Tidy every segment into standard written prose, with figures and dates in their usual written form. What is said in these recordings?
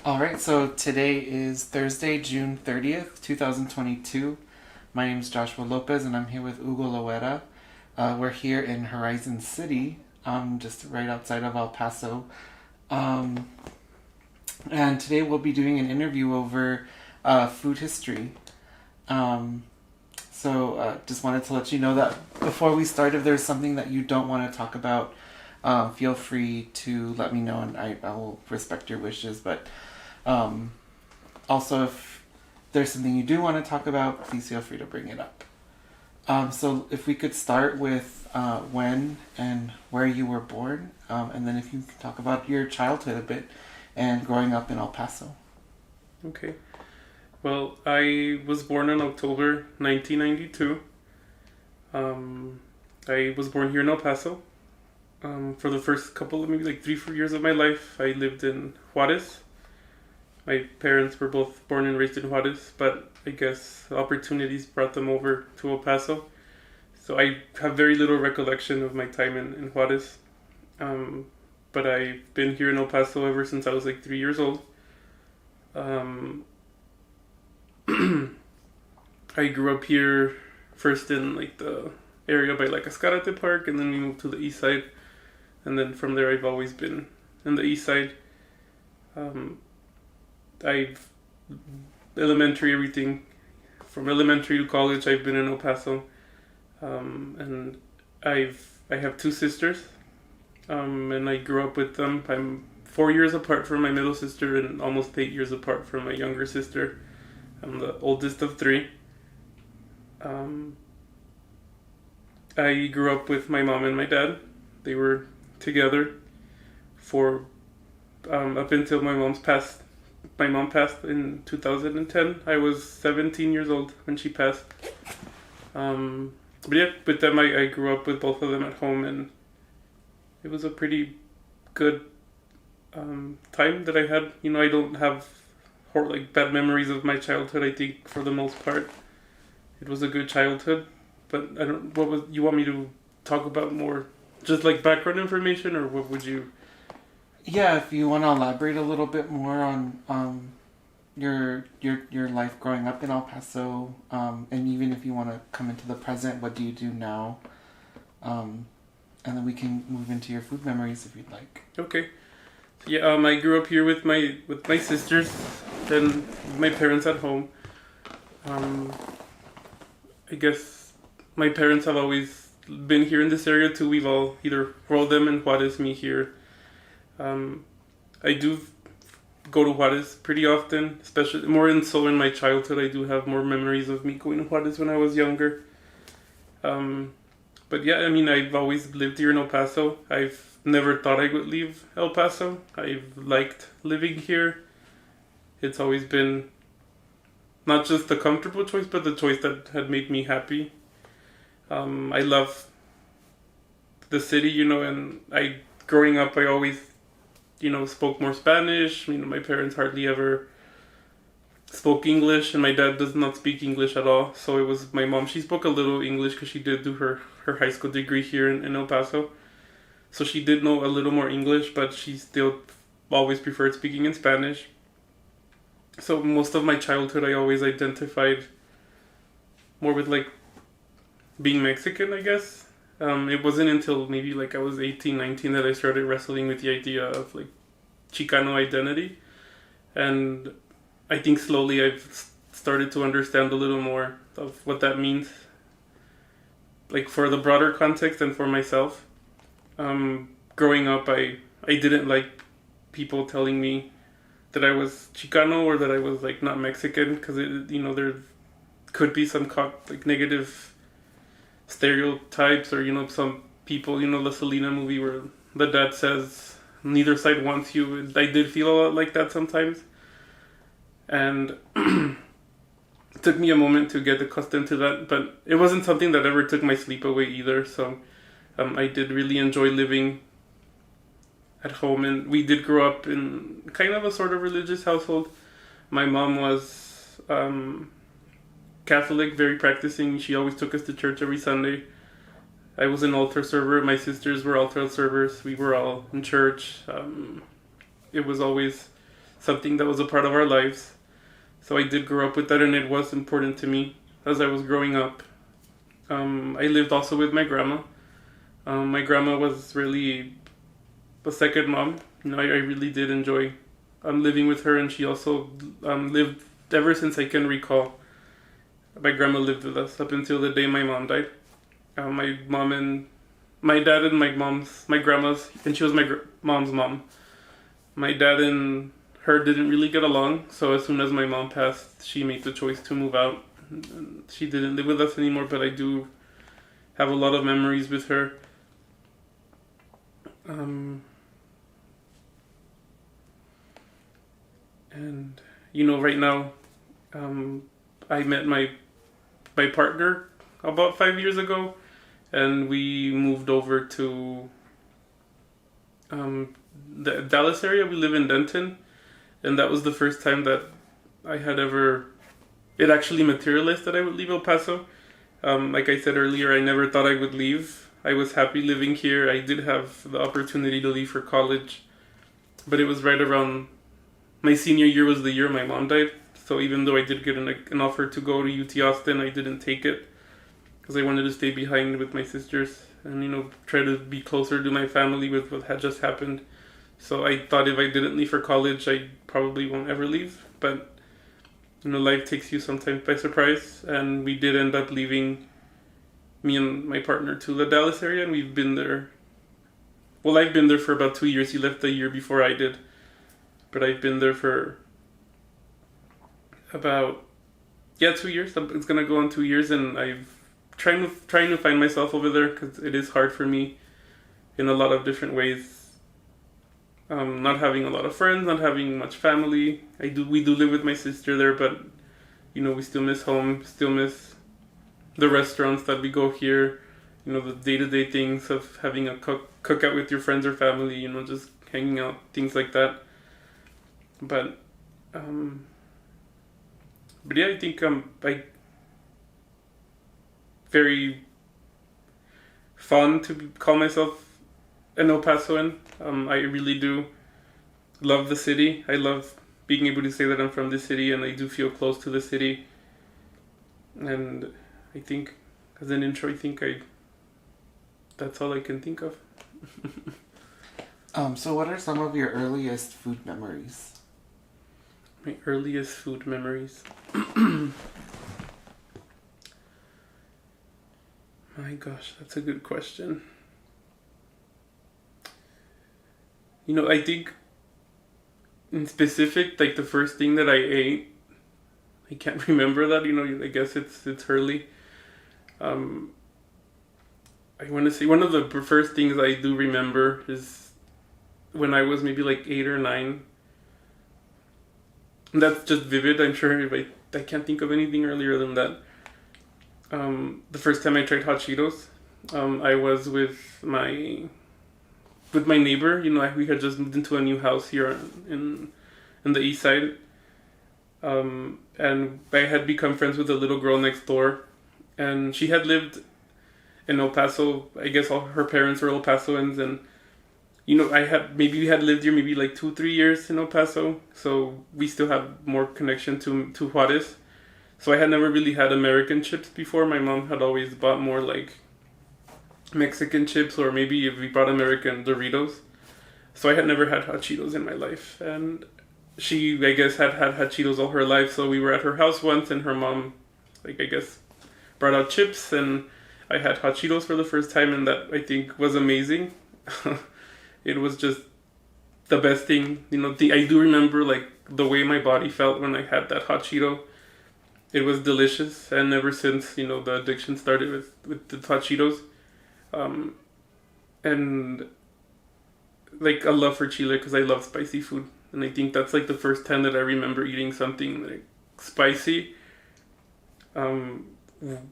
All right, so today is Thursday, June 30th, 2022. My name is Joshua Lopez, and I'm here with Hugo Loera. We're here in Horizon City, just right outside of El Paso. Um, and today we'll be doing an interview over food history. Um, just wanted to let you know that before we start, if there's something that you don't want to talk about, feel free to let me know, and I will respect your wishes. But um, also, if there's something you do want to talk about, please feel free to bring it up. So if we could start with when and where you were born, and then if you could talk about your childhood a bit and growing up in El Paso. Okay. Well, I was born in October 1992. I was born here in El Paso. For the first couple of maybe like 3 4 years of my life, I lived in Juarez. My parents were both born and raised in Juarez, but I guess opportunities brought them over to El Paso. So I have very little recollection of my time in Juarez. But I've been here in El Paso ever since I was like 3 years old. Um, I grew up here first in like the area by like Escarate Park, and then we moved to the east side, and then from there I've always been in the east side. Um, I've elementary everything from elementary to college. I've been in El Paso, and I have two sisters, and I grew up with them. I'm 4 years apart from my middle sister and almost 8 years apart from my younger sister. I'm the oldest of three. Um, I grew up with my mom and my dad. They were together for up until my mom passed in 2010. I was 17 years old when she passed. But yeah, with them I grew up with both of them at home, and it was a pretty good time that I had. I don't have like bad memories of my childhood. I think for the most part, it was a good childhood. But I don't. What was you want me to talk about more? Just like background information, or what would you? Yeah, if you want to elaborate a little bit more on your life growing up in El Paso, and even if you want to come into the present, what do you do now? And then we can move into your food memories if you'd like. Okay. Yeah, I grew up here with my sisters and my parents at home. Um, I guess my parents have always been here in this area too. We've all either rolled them in Juarez, me here. I do go to Juarez pretty often, especially more in my childhood. I do have more memories of me going to Juarez when I was younger. But yeah, I mean, I've always lived here in El Paso. I've never thought I would leave El Paso. I've liked living here. It's always been not just the comfortable choice, but the choice that had made me happy. I love the city, and growing up, I always, spoke more Spanish. My parents hardly ever spoke English, and my dad does not speak English at all. So it was my mom. She spoke a little English because she did do her high school degree here in El Paso. So she did know a little more English, but she still always preferred speaking in Spanish. So most of my childhood, I always identified more with like being Mexican, I guess. It wasn't until maybe like I was 18, 19 that I started wrestling with the idea of like Chicano identity. And I think slowly I've started to understand a little more of what that means, like for the broader context and for myself. Growing up, I didn't like people telling me that I was Chicano or that I was like not Mexican, because there could be some like negative stereotypes, or some people, the Selena movie where the dad says neither side wants you. I did feel a lot like that sometimes, and it took me a moment to get accustomed to that, but it wasn't something that ever took my sleep away either. So I did really enjoy living at home, and we did grow up in kind of a sort of religious household. My mom was Catholic, very practicing. She always took us to church every Sunday. I was an altar server. My sisters were altar servers. We were all in church. It was always something that was a part of our lives. So I did grow up with that, and it was important to me as I was growing up. I lived also with my grandma. My grandma was really a second mom. I really did enjoy living with her, and she also lived ever since I can recall. My grandma lived with us up until the day my mom died. My mom and my dad and my grandma's, and she was my mom's mom. My dad and her didn't really get along, so as soon as my mom passed, she made the choice to move out. She didn't live with us anymore, but I do have a lot of memories with her. And right now, I met my partner about 5 years ago, and we moved over to the Dallas area. We live in Denton, and that was the first time that I had it actually materialized that I would leave El Paso. Like I said earlier, I never thought I would leave. I was happy living here. I did have the opportunity to leave for college, but it was right around my senior year was the year my mom died. So even though I did get an offer to go to UT Austin, I didn't take it because I wanted to stay behind with my sisters and, try to be closer to my family with what had just happened. So I thought if I didn't leave for college, I probably won't ever leave. But, life takes you sometimes by surprise. And we did end up leaving, me and my partner, to the Dallas area. And we've been there. Well, I've been there for about 2 years. He left a year before I did. But I've been there for about 2 years. It's gonna go on 2 years, and I've trying to find myself over there because it is hard for me in a lot of different ways. Not having a lot of friends, not having much family. We do live with my sister there, but we still miss home, still miss the restaurants that we go here. The day-to-day things of having a cookout with your friends or family. Just hanging out, things like that. But yeah, I think very fun to call myself an El Pasoan. I really do love the city. I love being able to say that I'm from the city, and I do feel close to the city. And I think, as an intro, that's all I can think of. So what are some of your earliest food memories? My earliest food memories. My gosh, that's a good question. I think in specific, like the first thing that I ate, I can't remember that. I guess it's early. I want to say one of the first things I do remember is when I was maybe like 8 or 9. And that's just vivid. I'm sure if I can't think of anything earlier than that. The first time I tried hot Cheetos, I was with my neighbor. We had just moved into a new house here in the east side. And I had become friends with the little girl next door. And she had lived in El Paso. I guess all her parents were El Pasoans. And, we had lived here maybe like 2-3 years in El Paso. So we still have more connection to Juarez. So I had never really had American chips before. My mom had always bought more like Mexican chips, or maybe if we bought American Doritos. So I had never had hot Cheetos in my life. And she, I guess, had hot Cheetos all her life. So we were at her house once, and her mom, brought out chips, and I had hot Cheetos for the first time, and that, I think, was amazing. It was just the best thing. I do remember, the way my body felt when I had that hot Cheeto. It was delicious, and ever since, the addiction started with the hot Cheetos. And, a love for chile, because I love spicy food. And I think that's, the first time that I remember eating something, spicy. And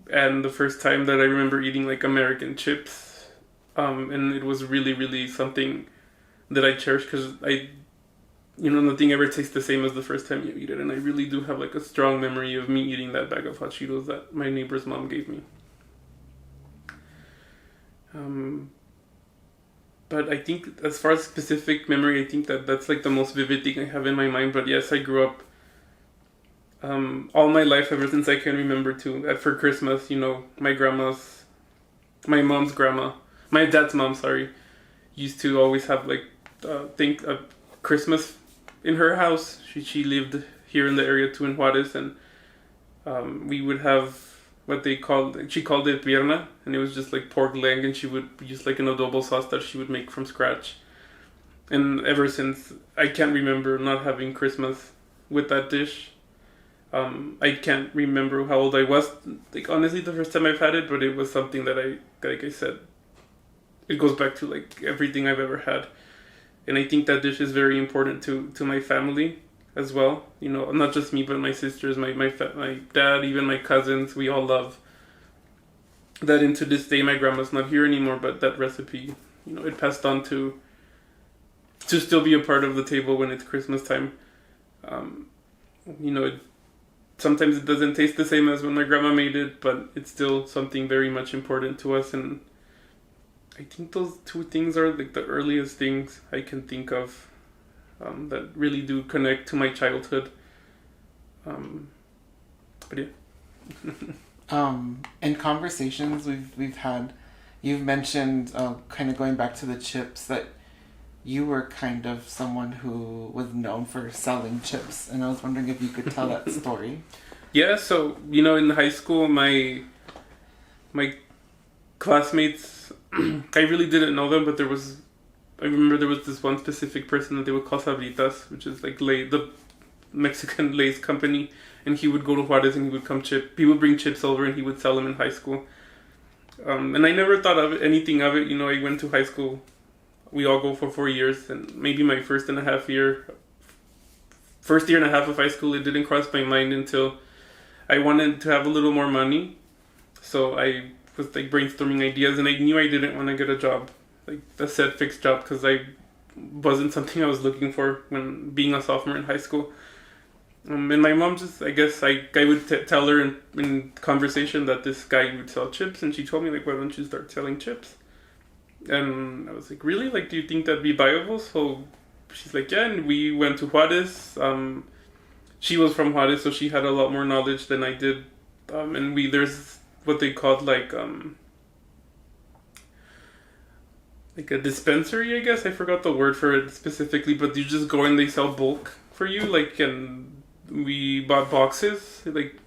the first time that I remember eating, American chips. And it was really, really something that I cherish, because nothing ever tastes the same as the first time you eat it. And I really do have, a strong memory of me eating that bag of hot Cheetos that my neighbor's mom gave me. But I think as far as specific memory, I think that that's like the most vivid thing I have in my mind. But yes, I grew up all my life ever since I can remember too. That for Christmas, my mom's grandma, my dad's mom, sorry, used to always have like think Christmas in her house. She lived here in the area too in Juarez, and we would have what she called it pierna, and it was just like pork leg, and she would use like an adobo sauce that she would make from scratch. And ever since, I can't remember not having Christmas with that dish. I can't remember how old I was. Like honestly, the first time I've had it, but it was something that like I said, it goes back to like everything I've ever had, and I think that dish is very important to my family as well. Not just me, but my sisters, my dad, even my cousins. We all love that. And to this day, my grandma's not here anymore, but that recipe, it passed on to still be a part of the table when it's Christmas time. Sometimes it doesn't taste the same as when my grandma made it, but it's still something very much important to us. And I think those two things are like the earliest things I can think of that really do connect to my childhood. But yeah. In conversations we've had, you've mentioned kind of going back to the chips that you were kind of someone who was known for selling chips, and I was wondering if you could tell that story. Yeah, so in high school, my classmates, I really didn't know them, but I remember there was this one specific person that they would call Sabritas, which is like the Mexican Lay's company, and he would go to Juarez and he would bring chips over and he would sell them in high school. And I never thought of anything of it. I went to high school. We all go for 4 years, and maybe my first year and a half of high school, it didn't cross my mind until I wanted to have a little more money. So I was like brainstorming ideas, and I knew I didn't want to get a job, like a set fixed job, because I wasn't something I was looking for when being a sophomore in high school. And my mom just, I guess I would tell her in conversation that this guy would sell chips, and she told me like, why don't you start selling chips? And I was like, really? Like, do you think that'd be viable? So she's like, yeah. And we went to Juarez. She was from Juarez, so she had a lot more knowledge than I did. And there's what they called like a dispensary, I guess. I forgot the word for it specifically, but you just go and they sell bulk for you. Like, and we bought boxes, like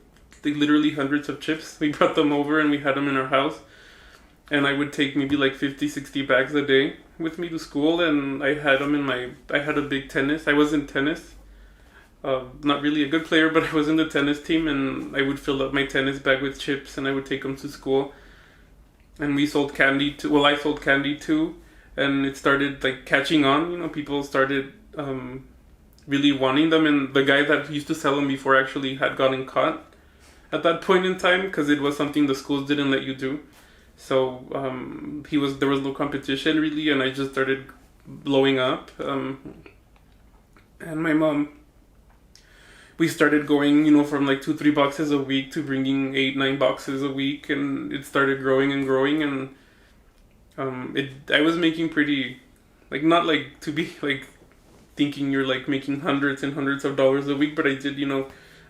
literally hundreds of chips. We brought them over and we had them in our house. And I would take maybe like 50, 60 bags a day with me to school. And I had them I had a big tennis. I was in tennis. Not really a good player, but I was in the tennis team. And I would fill up my tennis bag with chips and I would take them to school. And we sold candy too. Well, I sold candy too. And it started like catching on. People started really wanting them. And the guy that used to sell them before actually had gotten caught at that point in time, because it was something the schools didn't let you do. So there was no competition really, and I just started blowing up. And my mom, we started going, from like 2-3 boxes a week to bringing 8-9 boxes a week, and it started growing and growing. And I was making pretty, like, not like to be like thinking you're like making hundreds and hundreds of dollars a week, but I did,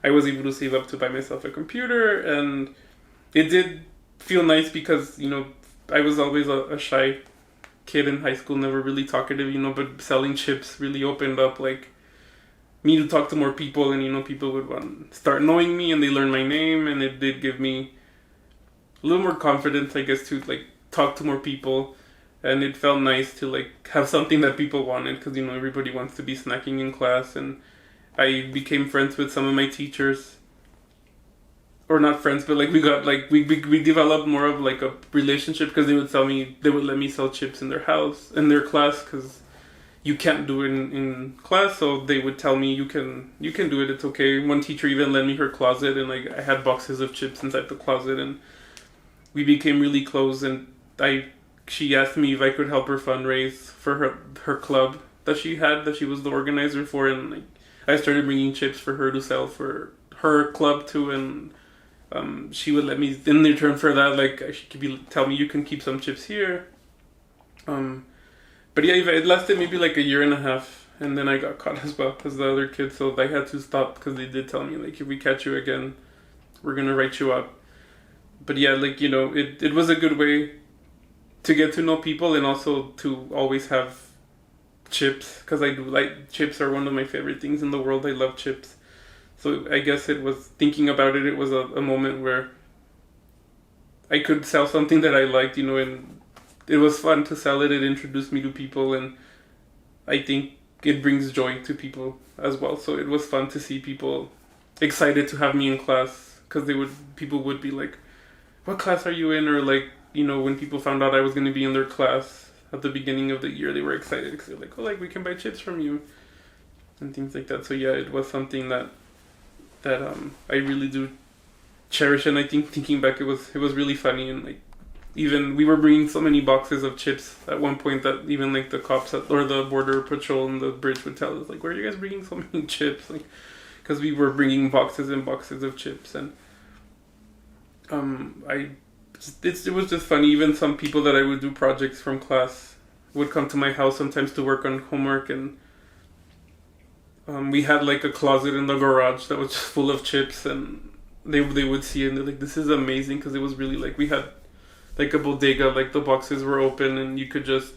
I was able to save up to buy myself a computer, and it did feel nice because I was always a shy kid in high school, never really talkative, but selling chips really opened up like me to talk to more people, and people would start knowing me and they learned my name, and it did give me a little more confidence, I guess, to like talk to more people. And it felt nice to like have something that people wanted, because everybody wants to be snacking in class. And I became friends with some of my teachers. Or not friends, but like we got like we developed more of like a relationship, because they would let me sell chips in their house, in their class, because you can't do it in class. So they would tell me you can do it, it's okay. One teacher even lent me her closet, and like I had boxes of chips inside the closet, and we became really close. And she asked me if I could help her fundraise for her club that she was the organizer for, and like I started bringing chips for her to sell for her club too. And she would let me, in return for that, like she could tell me, you can keep some chips here. But yeah, it lasted maybe like a year and a half, and then I got caught as well as the other kids, so I had to stop because they did tell me like if we catch you again, we're gonna write you up. But yeah, like it was a good way to get to know people and also to always have chips because I do like chips are one of my favorite things in the world. I love chips, so I guess it was thinking about it. It was a moment where I could sell something that I liked, and it was fun to sell it. It introduced me to people, and I think it brings joy to people as well. So it was fun to see people excited to have me in class because people would be like, "What class are you in?" Or like, when people found out I was going to be in their class at the beginning of the year, they were excited because they're like, "Oh, like we can buy chips from you," and things like that. So yeah, it was something that I really do cherish, and I think thinking back, it was really funny, and like even we were bringing so many boxes of chips at one point that even like the cops or the border patrol on the bridge would tell us like, "Where are you guys bringing so many chips?" Like, because we were bringing boxes and boxes of chips, and it was just funny. Even some people that I would do projects from class would come to my house sometimes to work on homework, and we had like a closet in the garage that was just full of chips, and they would see it and they're like, "This is amazing," because it was really like we had like a bodega, like the boxes were open and you could just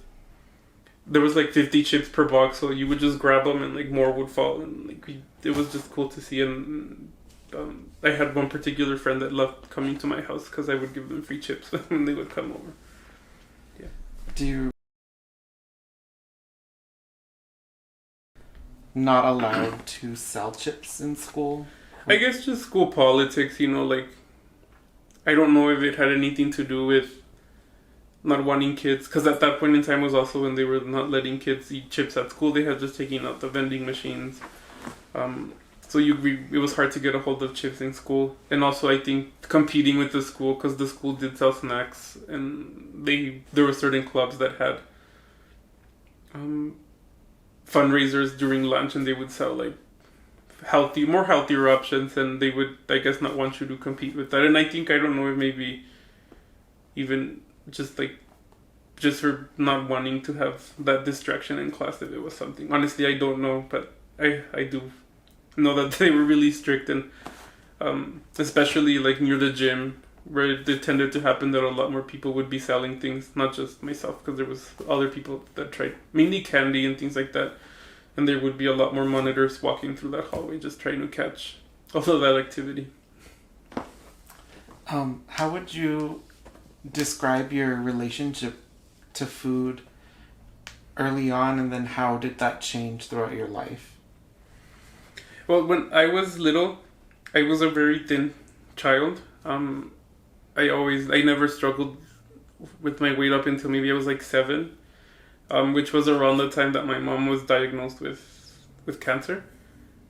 there was like 50 chips per box, so you would just grab them and like more would fall, and like it was just cool to see. And I had one particular friend that loved coming to my house because I would give them free chips when they would come over. Yeah. Do you not allowed to sell chips in school? I guess just school politics, like I don't know if it had anything to do with not wanting kids, because at that point in time was also when they were not letting kids eat chips at school. They had just taken out the vending machines. So it was hard to get a hold of chips in school. And also I think competing with the school, because the school did sell snacks, and there were certain clubs that had fundraisers during lunch, and they would sell like more healthier options, and they would, I guess, not want you to compete with that. And I don't know if maybe even just for not wanting to have that distraction in class, if it was something. Honestly, I don't know, but I do know that they were really strict, and especially like near the gym, where it tended to happen that a lot more people would be selling things, not just myself, because there was other people that tried, mainly candy and things like that, and there would be a lot more monitors walking through that hallway just trying to catch all of that activity. How would you describe your relationship to food early on, and then how did that change throughout your life? Well, when I was little, I was a very thin child. I never struggled with my weight up until maybe I was like 7, which was around the time that my mom was diagnosed with cancer.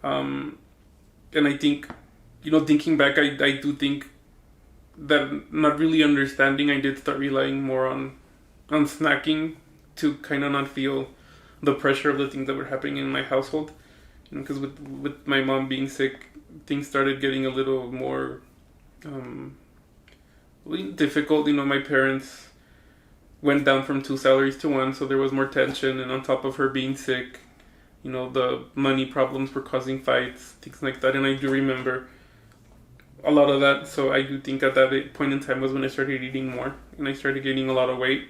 And I think, thinking back, I do think that, not really understanding, I did start relying more on snacking to kind of not feel the pressure of the things that were happening in my household. Because with my mom being sick, things started getting a little more difficult. My parents went down from 2 salaries to 1, so there was more tension. And on top of her being sick, the money problems were causing fights, things like that. And I do remember a lot of that. So I do think at that point in time was when I started eating more, and I started gaining a lot of weight.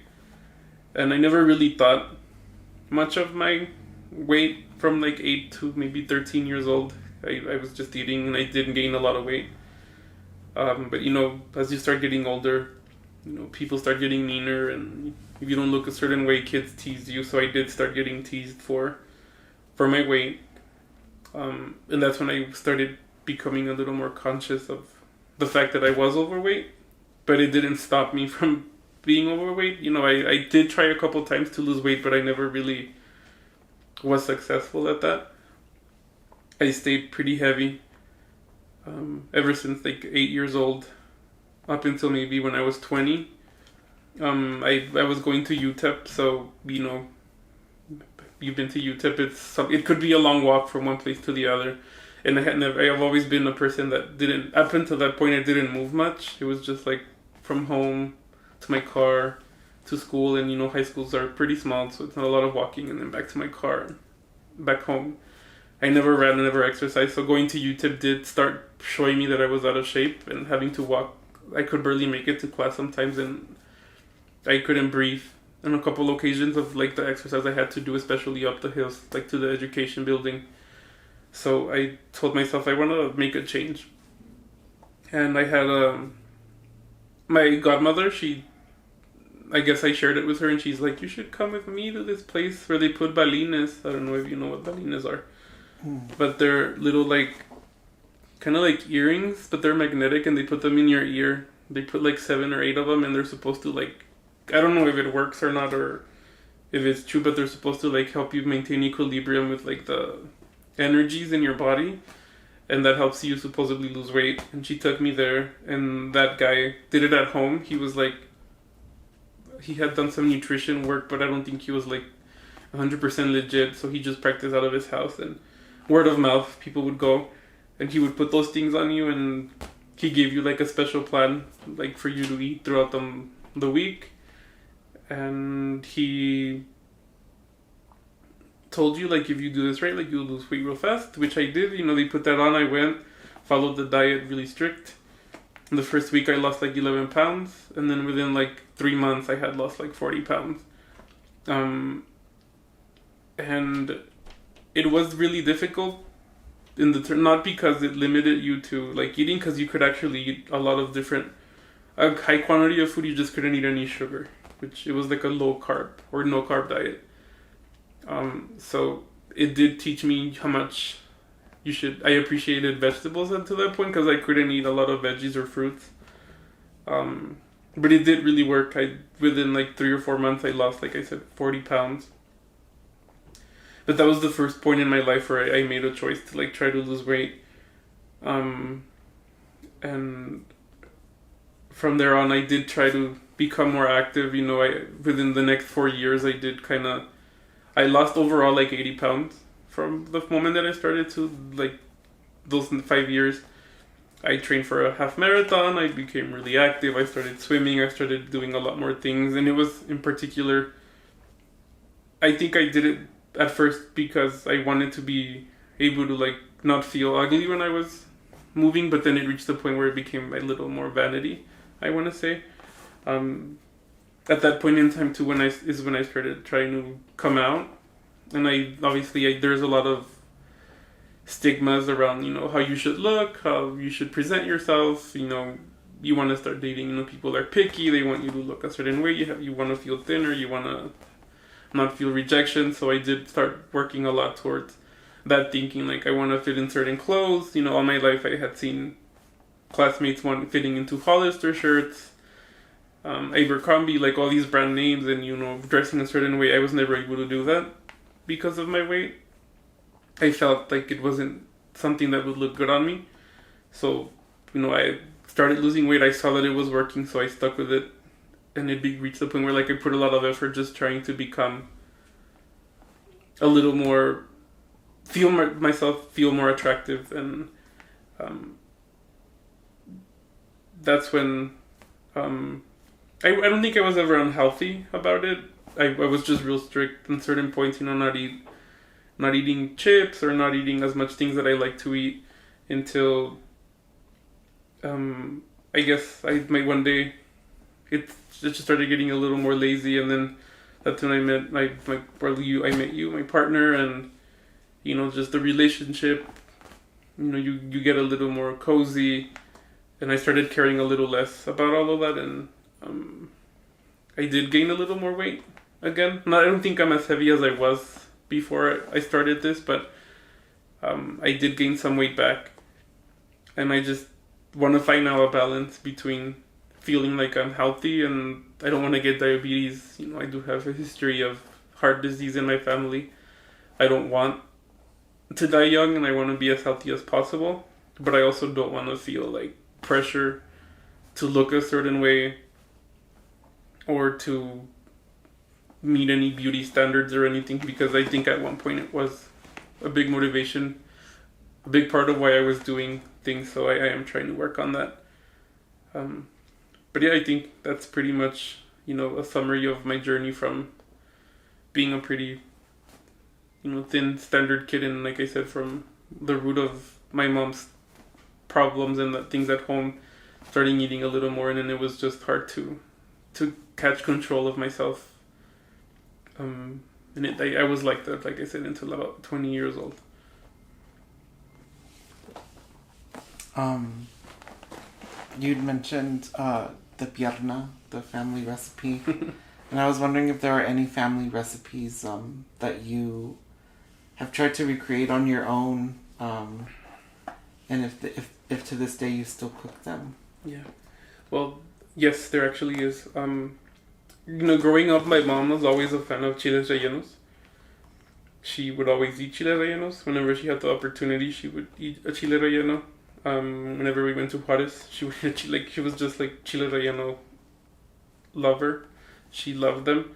And I never really thought much of my weight from like 8 to maybe 13 years old. I was just eating, and I didn't gain a lot of weight. But as you start getting older, people start getting meaner, and if you don't look a certain way, kids tease you. So I did start getting teased for my weight. And that's when I started becoming a little more conscious of the fact that I was overweight. But it didn't stop me from being overweight. I did try a couple times to lose weight, but I never really was successful at that. I stayed pretty heavy ever since like 8 years old, up until maybe when I was 20. I was going to UTEP, so you've been to UTEP. It could be a long walk from one place to the other, and I've always been a person that didn't, up until that point, I didn't move much. It was just like from home to my car to school, and high schools are pretty small, so it's not a lot of walking, and then back to my car, back home. I never ran, I never exercised, so going to UTIP did start showing me that I was out of shape and having to walk. I could barely make it to class sometimes, and I couldn't breathe on a couple occasions of like the exercise I had to do, especially up the hills, like to the education building. So I told myself I want to make a change. And I had my godmother, I guess I shared it with her, and she's like, you should come with me to this place where they put balines. I don't know if you know what balines are. But they're little like, kind of like earrings, but they're magnetic, and they put them in your ear. They put like 7 or 8 of them, and they're supposed to like, I don't know if it works or not, or if it's true, but they're supposed to like help you maintain equilibrium with like the energies in your body, and that helps you supposedly lose weight. And she took me there, and that guy did it at home. He was like, he had done some nutrition work, but I don't think he was like 100% legit, so he just practiced out of his house, and word of mouth, people would go, and he would put those things on you, and he gave you like a special plan, like for you to eat throughout the week, and he told you like if you do this right, like you'll lose weight real fast, which I did. They put that on. I went, followed the diet really strict. In the first week I lost like 11 pounds, and then within like 3 months I had lost like 40 pounds. And it was really difficult in the not because it limited you to like eating, because you could actually eat a lot of different a high quantity of food. You just couldn't eat any sugar, which it was like a low carb or no carb diet. So it did teach me how much I appreciated vegetables up to that point, because I couldn't eat a lot of veggies or fruits. But it did really work. Within like 3 or 4 months, I lost, like I said, 40 pounds. But that was the first point in my life where I made a choice to like try to lose weight. And from there on, I did try to become more active. Within the next 4 years, I lost overall like 80 pounds from the moment that I started to like those 5 years. I trained for a half marathon. I became really active. I started swimming. I started doing a lot more things. And it was in particular, I think I did it at first because I wanted to be able to like not feel ugly when I was moving, but then it reached the point where it became a little more vanity, I want to say. At that point in time too, when I started trying to come out, and there's a lot of stigmas around how you should look, how you should present yourself. You want to start dating. People are picky. They want you to look a certain way. You want to feel thinner. You want to not feel rejection. So I did start working a lot towards that, thinking like I want to fit in certain clothes. All my life I had seen classmates fitting into Hollister shirts, Abercrombie, like all these brand names, and dressing a certain way. I was never able to do that because of my weight. I felt like it wasn't something that would look good on me. So, I started losing weight. I saw that it was working, so I stuck with it. And it reached the point where like I put a lot of effort just trying to become a little more, myself feel more attractive. And that's when I don't think I was ever unhealthy about it. I was just real strict in certain points, not eating chips or not eating as much things that I like to eat until I guess one day it just started getting a little more lazy, and then that's when I met my partner, and just the relationship, you get a little more cozy, and I started caring a little less about all of that, and I did gain a little more weight again. I don't think I'm as heavy as I was before I started this, but I did gain some weight back, and I just want to find now a balance between feeling like I'm healthy and I don't want to get diabetes. I do have a history of heart disease in my family. I don't want to die young, and I want to be as healthy as possible, but I also don't want to feel like pressure to look a certain way or to meet any beauty standards or anything, because I think at one point it was a big motivation, a big part of why I was doing things, so I am trying to work on that. But yeah, I think that's pretty much, a summary of my journey from being a pretty, thin standard kid, and like I said, from the root of my mom's problems and the things at home, starting eating a little more, and then it was just hard to catch control of myself. And I was like that, like I said, until about 20 years old. You'd mentioned the pierna, the family recipe, and I was wondering if there are any family recipes that you have tried to recreate on your own, and if to this day you still cook them. Yeah. Well, yes, there actually is. Growing up, my mom was always a fan of chiles rellenos. She would always eat chiles rellenos. Whenever she had the opportunity, she would eat a chile relleno. Whenever we went to Juarez, she would she was just like chile relleno lover. She loved them.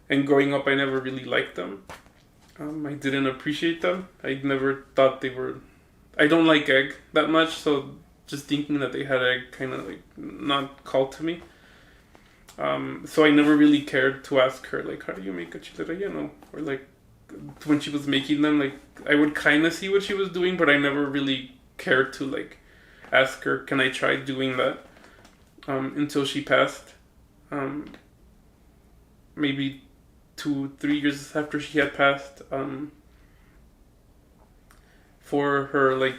And growing up, I never really liked them. I didn't appreciate them. I never thought they were... I don't like egg that much, so just thinking that they had egg kind of like not called to me. So I never really cared to ask her, like, how do you make a chile relleno? Or like, when she was making them, like, I would kind of see what she was doing, but I never really cared to, like, ask her, can I try doing that? Until she passed. Maybe 2-3 years after she had passed. For her, like,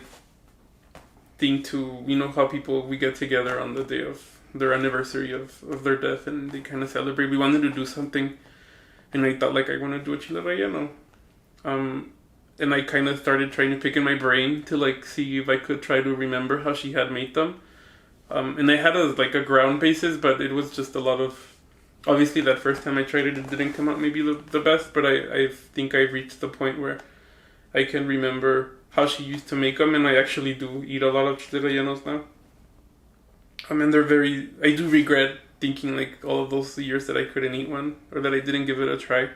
thing to, how we get together on the day of their anniversary of their death, and they kind of celebrate. We wanted to do something, and I thought, like, I want to do a chile relleno. And I kind of started trying to pick in my brain to, like, see if I could try to remember how she had made them. And I had a ground basis, but it was just a lot of... Obviously, that first time I tried it, it didn't come out maybe the best, but I think I've reached the point where I can remember how she used to make them, and I actually do eat a lot of chile rellenos now. And they're very... I do regret thinking, like, all of those years that I couldn't eat one, or that I didn't give it a try.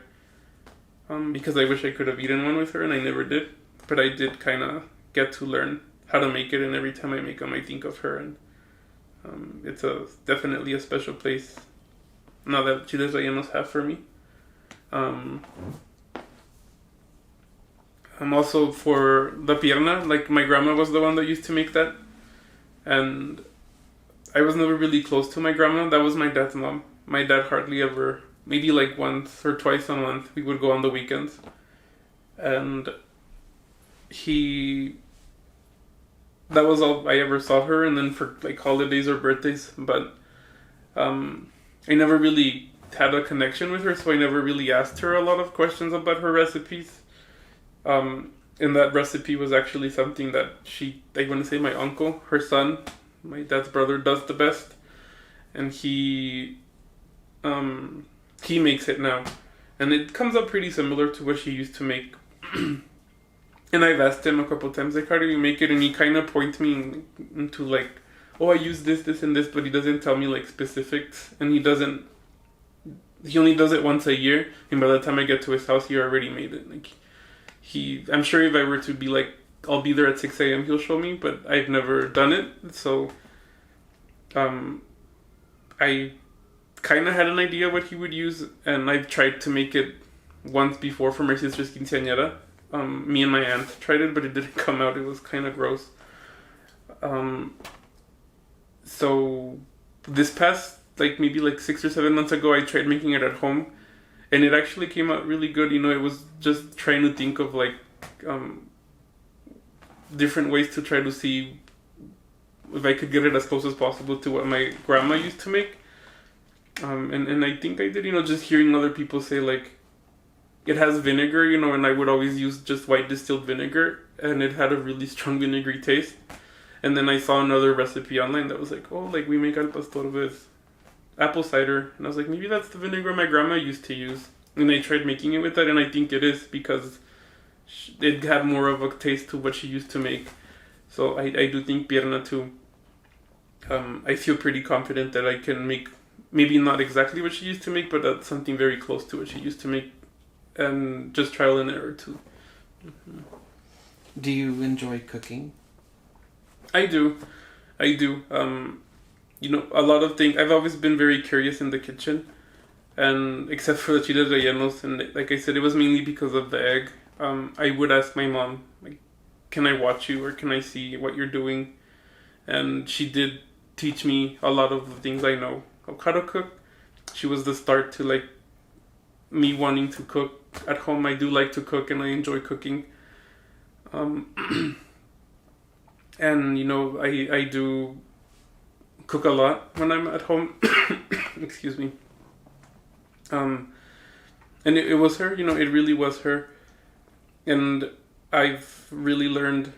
Because I wish I could have eaten one with her, and I never did. But I did kind of get to learn how to make it, and every time I make them, I think of her, and it's definitely a special place now that chiles rellenos have for me. Also for the pierna, like, my grandma was the one that used to make that, and I was never really close to my grandma. That was my dad's mom. My dad hardly ever... Maybe like once or twice a month we would go on the weekends. And that was all I ever saw her, and then for like holidays or birthdays. But I never really had a connection with her, so I never really asked her a lot of questions about her recipes. And that recipe was actually something that I want to say my uncle, her son, my dad's brother, does the best. And he makes it now, and it comes up pretty similar to what she used to make. And I've asked him a couple times, like, how do you make it? And he kind of points me into, like, oh, I use this, and this, but he doesn't tell me, like, specifics. And he only does it once a year, and by the time I get to his house, he already made it. Like, I'm sure if I were to be like, I'll be there at 6 a.m., he'll show me, but I've never done it. So, I kind of had an idea what he would use, and I've tried to make it once before for my sister's quinceañera. Me and my aunt tried it, but it didn't come out. It was kind of gross. So this past, maybe 6 or 7 months ago, I tried making it at home, and it actually came out really good. It was just trying to think of different ways to try to see if I could get it as close as possible to what my grandma used to make. And I think I did, just hearing other people say, it has vinegar, and I would always use just white distilled vinegar, and it had a really strong vinegary taste. And then I saw another recipe online that was we make al pastor with apple cider. And I was like, maybe that's the vinegar my grandma used to use. And I tried making it with that, and I think it is, because it had more of a taste to what she used to make. So I do think pierna too. I feel pretty confident that I can make, maybe not exactly what she used to make, but that's something very close to what she used to make. And just trial and error too. Mm-hmm. Do you enjoy cooking? I do. A lot of things. I've always been very curious in the kitchen. and except for the chiles rellenos, and like I said, it was mainly because of the egg. I would ask my mom, like, can I watch you or can I see what you're doing? And she did teach me a lot of the things I know of how to cook. She was the start to like me wanting to cook at home. I do like to cook and I enjoy cooking. And you know, I do cook a lot when I'm at home. Excuse me. And it was her, you know, it really was her. And I've really learned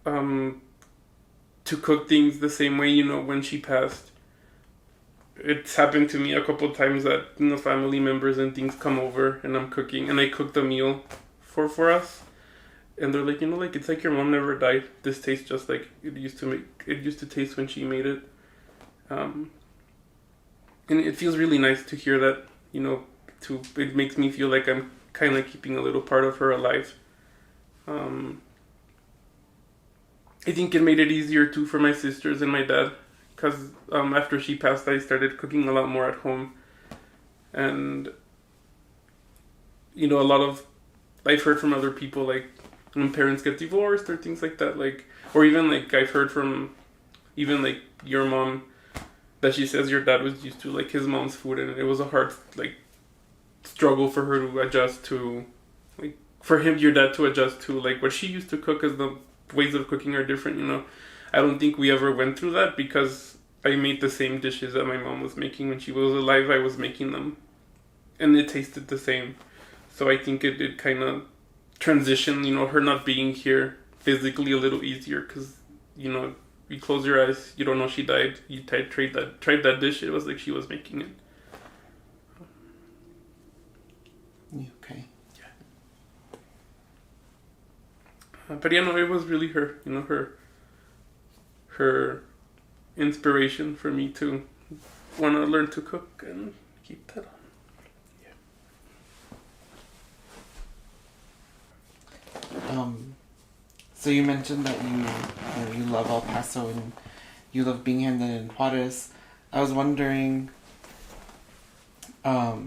to cook things the same way, you know, when she passed. It's happened to me a couple of times that, you know, family members and things come over and I'm cooking and I cooked a meal for us. And they're like, you know, like, it's like your mom never died. This tastes just like it used to taste when she made it. And it feels really nice to hear that, you know, it makes me feel like I'm kind of keeping a little part of her alive. I think it made it easier too for my sisters and my dad, because after she passed, I started cooking a lot more at home. And, you know, I've heard from other people, like, when parents get divorced or things like that, like, or even, like, I've heard from even, like, your mom, that she says your dad was used to, like, his mom's food, and it was a hard, like, struggle for her to adjust to, like, for your dad to adjust to, like, what she used to cook, as the ways of cooking are different, you know. I don't think we ever went through that, because I made the same dishes that my mom was making when she was alive. I was making them, and it tasted the same. So I think it kind of transitioned, you know, her not being here physically a little easier, because, you know, you close your eyes, you don't know she died. You tried that dish, it was like she was making it. Okay. Yeah. But yeah, no, it was really her, you know, her inspiration for me to want to learn to cook and keep that on. So you mentioned that you love El Paso and you love being here in Juarez. I was wondering, how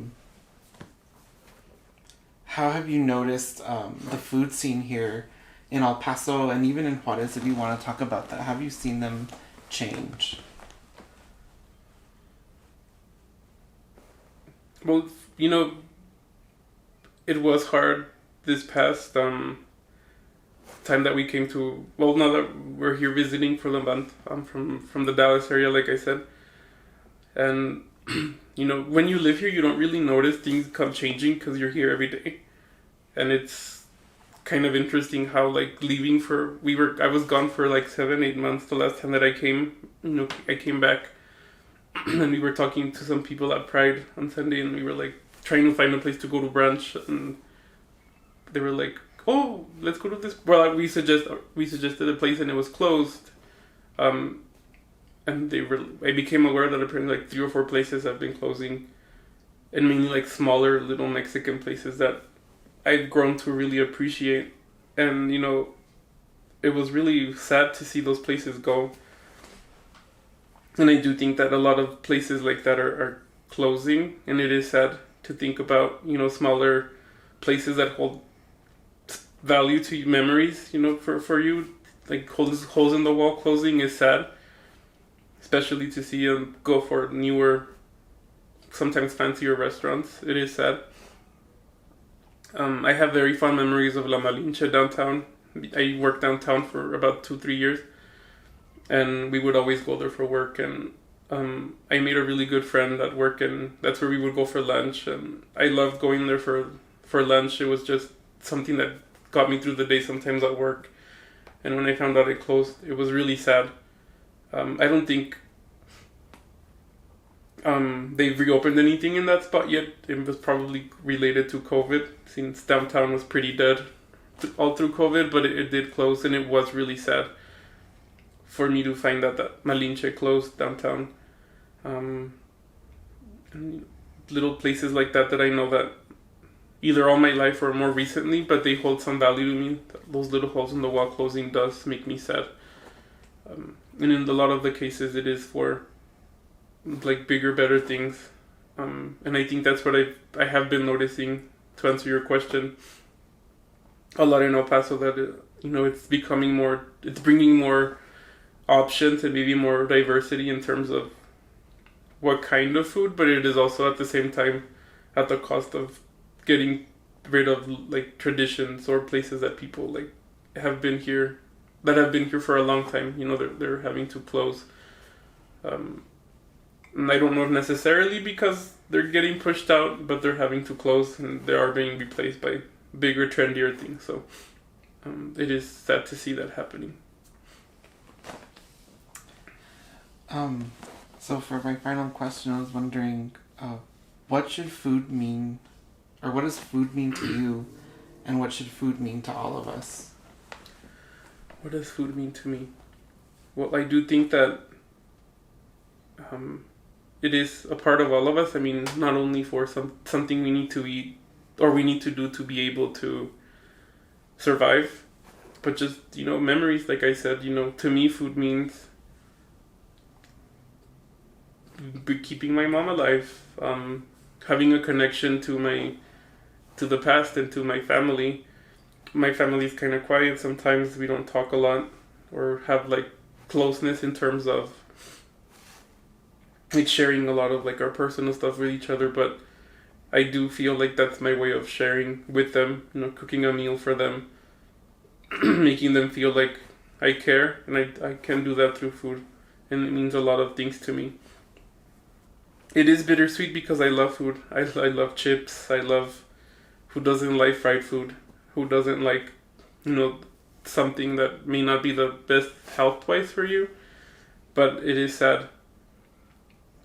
have you noticed the food scene here in El Paso and even in Juarez? If you want to talk about that, have you seen them change? Well, you know, it was hard this past time that we came to, well, now that we're here visiting for the month, from the Dallas area, like I said. And, you know, when you live here, you don't really notice things come changing because you're here every day. And it's kind of interesting how, like, I was gone for like 7-8 months the last time that I came. You know, I came back and we were talking to some people at Pride on Sunday, and we were like trying to find a place to go to brunch, and they were like, oh, let's go to this. Well, we suggested a place and it was closed. And I became aware that apparently like 3 or 4 places have been closing, and mainly like smaller little Mexican places that I've grown to really appreciate. And, you know, it was really sad to see those places go. And I do think that a lot of places like that are closing, and it is sad to think about, you know, smaller places that hold value to memories, you know, for you. Like holes in the wall closing is sad, especially to see them go for newer, sometimes fancier restaurants. It is sad. I have very fond memories of La Malinche downtown. I worked downtown for about 2-3 years, and we would always go there for work. And I made a really good friend at work, and that's where we would go for lunch. And I loved going there for lunch. It was just something that got me through the day sometimes at work. And when I found out it closed, it was really sad. I don't think they've reopened anything in that spot yet. It was probably related to COVID, since downtown was pretty dead all through COVID, but it did close, and it was really sad for me to find out that Malinche closed downtown. And little places like that I know that either all my life or more recently, but they hold some value to me. Those little holes in the wall closing does make me sad. And in a lot of the cases, it is for like bigger, better things. And I think that's what I have been noticing, to answer your question, a lot in El Paso, that it's becoming more, it's bringing more options and maybe more diversity in terms of what kind of food, but it is also at the same time at the cost of getting rid of like traditions or places that people like have been here for a long time. They're having to close. And I don't know if necessarily because they're getting pushed out, but they're having to close and they are being replaced by bigger, trendier things. So it is sad to see that happening. So for my final question, I was wondering, what should food mean, or what does food mean to you, and what should food mean to all of us? What does food mean to me? Well, I do think that it is a part of all of us. I mean, not only for something we need to eat or we need to do to be able to survive, but just, memories. Like I said, to me, food means keeping my mom alive, having a connection to the past and to my family. My family's kind of quiet sometimes. We don't talk a lot or have like closeness in terms of like sharing a lot of like our personal stuff with each other, but I do feel like that's my way of sharing with them, cooking a meal for them, making them feel like I care, and I can do that through food, and it means a lot of things to me. It is bittersweet because I love food. I love chips. I love, who doesn't like fried food? Who doesn't like, something that may not be the best health-wise for you? But it is sad.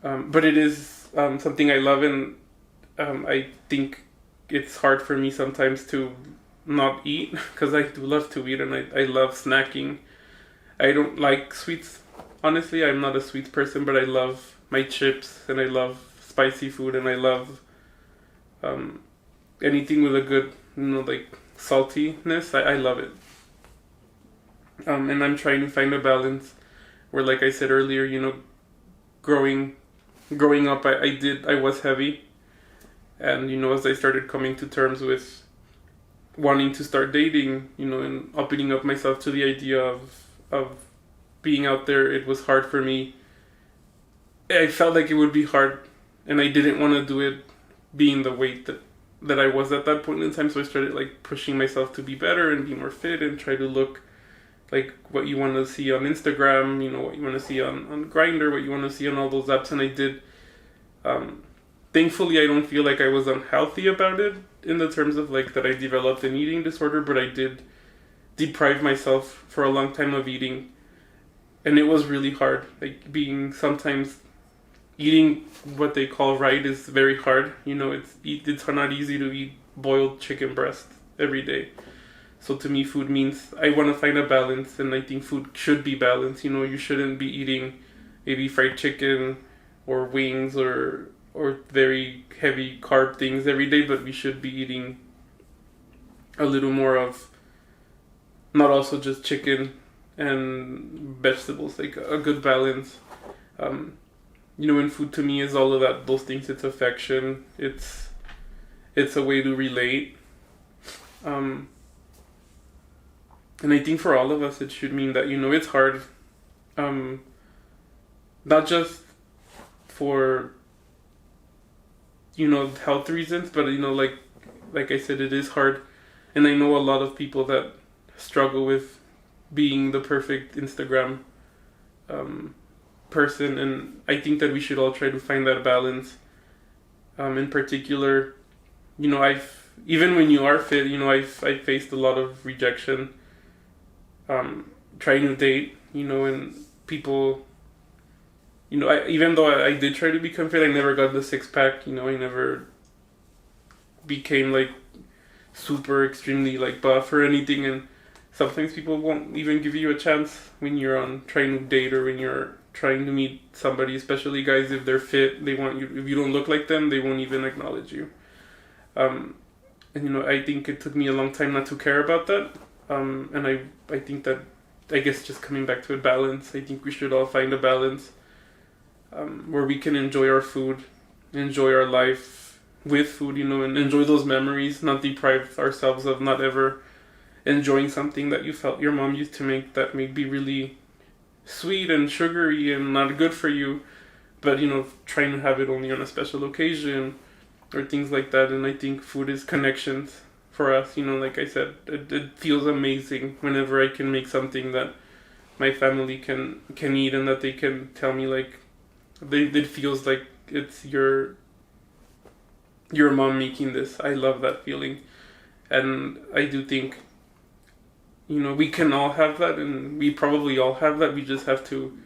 But it is something I love, and I think it's hard for me sometimes to not eat, because I do love to eat, and I love snacking. I don't like sweets. Honestly, I'm not a sweets person, but I love my chips, and I love spicy food, and I love anything with a good, like saltiness. I love it. And I'm trying to find a balance where, like I said earlier, growing up, I was heavy, and as I started coming to terms with wanting to start dating, and opening up myself to the idea of being out there, it was hard for me. I felt like it would be hard, and I didn't want to do it being the weight that I was at that point in time. So I started like pushing myself to be better and be more fit and try to look like what you want to see on Instagram, what you want to see on Grindr, what you want to see on all those apps. And I did. Thankfully, I don't feel like I was unhealthy about it in the terms of like that I developed an eating disorder, but I did deprive myself for a long time of eating. And it was really hard. Like sometimes eating what they call right is very hard. It's not easy to eat boiled chicken breast every day. So to me, food means I want to find a balance, and I think food should be balanced. You shouldn't be eating maybe fried chicken or wings or very heavy carb things every day, but we should be eating a little more of not also just chicken and vegetables, like a good balance. And food to me is all of that, those things. It's affection. It's a way to relate. And I think for all of us, it should mean that, it's hard. Not just for, health reasons, but, like I said, it is hard. And I know a lot of people that struggle with being the perfect Instagram person, and I think that we should all try to find that balance. In particular, even when you are fit, I've faced a lot of rejection trying to date, and people, even though I did try to become fit, I never got the six-pack, I never became like super extremely like buff or anything, and sometimes people won't even give you a chance when you're trying to date, or when you're trying to meet somebody, especially guys. If they're fit, they want you. If you don't look like them, they won't even acknowledge you. And I think it took me a long time not to care about that. And I think that, I guess, just coming back to a balance, I think we should all find a balance where we can enjoy our food, enjoy our life with food, and enjoy those memories, not deprive ourselves of not ever enjoying something that you felt your mom used to make that may be really sweet and sugary and not good for you, but trying to have it only on a special occasion or things like that. And I think food is connections for us. Like I said, it feels amazing whenever I can make something that my family can eat, and that they can tell me like it feels like it's your mom making this. I love that feeling, and I do think we can all have that, and we probably all have that. We just have to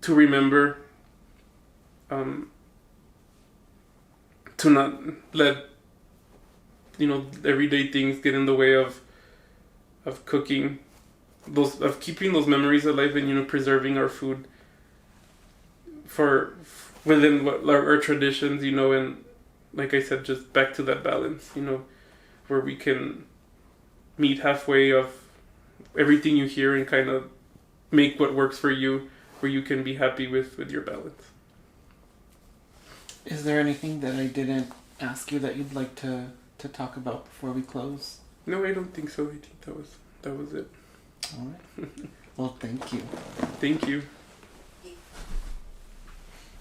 remember to not let everyday things get in the way of cooking of keeping those memories alive, and preserving our food for within what our traditions, and like I said, just back to that balance, where we can meet halfway of everything you hear and kind of make what works for you, where you can be happy with your balance. Is there anything that I didn't ask you that you'd like to talk about before we close? No, I don't think so. I think that was it. All right. Well, thank you. Thank you.